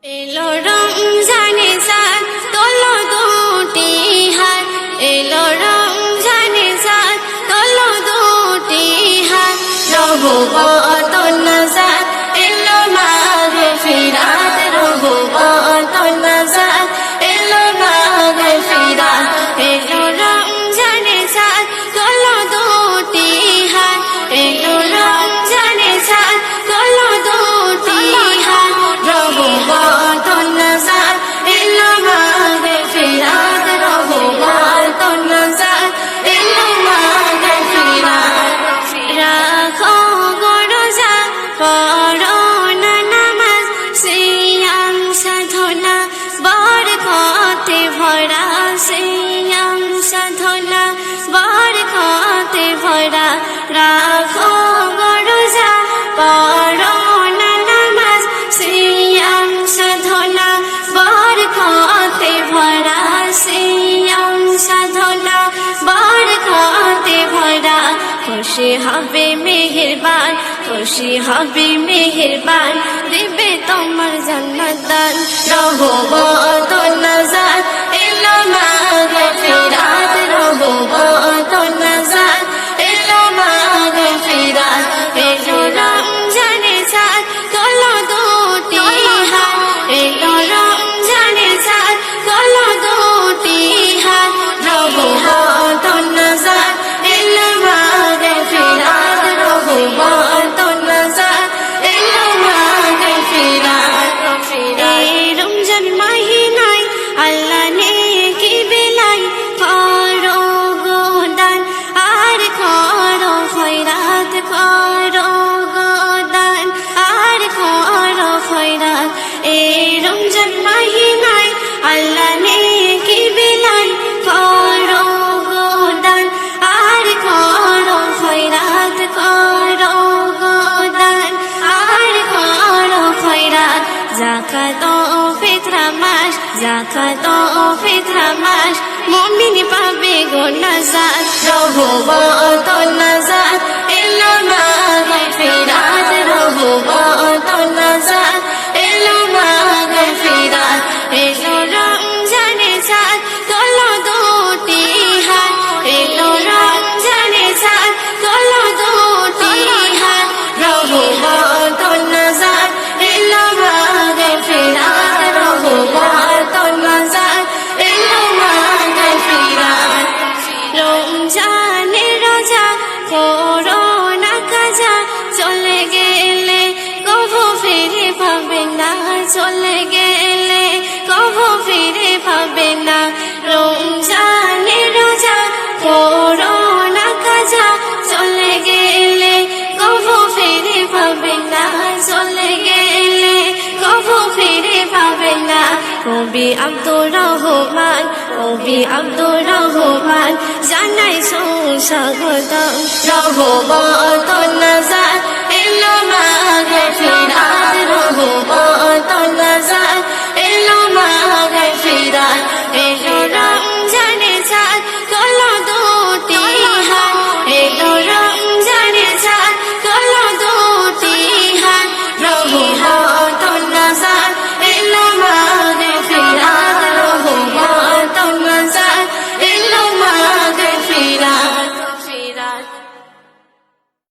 এলো রমজানে সাত তোলো দুটি হাত, এলো রমজানে সাত তোলো দুটি হাত, রহমত নাজাত এলো মাগফিরাত, রহমত নাজাত এলো মাগফিরাত, এলো রমজানে সাত তোলো দুটি হাত, এলো রমজানে সাত তোলো দুটি হাত, রহমত নাজাত এলো মাগফিরাত, রহমত নাজাত এলো মাগফিরাত। রাখো গো রোজা, পড়ো না নামাজ, সিয়াম সাধনা বরকতে ভরা, সিয়াম সাধনা বরকতে ভরা। রাখো গো রোজা, পড়ো না নামাজ, সিয়াম সাধনা বরকতে ভরা, সিয়াম সাধনা বরকতে ভরা। খুশি হবে মেহেরবান, খুশি হবে মেহেরবান, দেবে তোমার জান্নাত দান, রহমত নাজাত এলো মাগফিরাত, রহমত নাজাত এলো মাগফিরাত। এলো রমজানে সাত তোলো দুটি হাত, এলো রমজানে সাত তোলো দুটি হাত, রহমত নাজাত এলো মাগফিরাত, রহমত নাজাত এলো মাগফিরাত। এই রমজান মাহিনায় আল্লাহ নেকি বিলাই, করো গো দান আর করো খয়রাত, করো গো দান আর করো খয়রাত। এই রমজান মাহিনায় আল্লাহ নেকি বিলাই, করো গো দান আর করো খয়রাত, করো গো দান আর করো খয়রাত। যাকাত ও ফিতরা মাস, যাকাত ও ফিতরা মাস, মুমিন পাবে গো নাজাত, রহমত নাজাত এলো মাগফিরাত, রহমত নাজাত এলো মাগফিরাত। এলো রমজানে সাত তোলো দুটি হাত, এলো রমজানে সাত তোলো দুটি হাত, রহমত নাজাত এলো মাগফিরাত, রহমত নাজাত এলো মাগফিরাত। রমজানে রোজা করো না কাজা, চলে গেলে কভু ফিরে পাবে না, চলে গেলে কভু ফিরে পাবে না। রমজানে রোজা করো না কাজা, চলে গেলে কভু ফিরে পাবে না, চলে গেলে কভু ফিরে পাবে না। কবি আব্দুর রহমান, কবি আব্দুর রহমান জানাই সুস্বাগতম, রহমত নাজাত এলো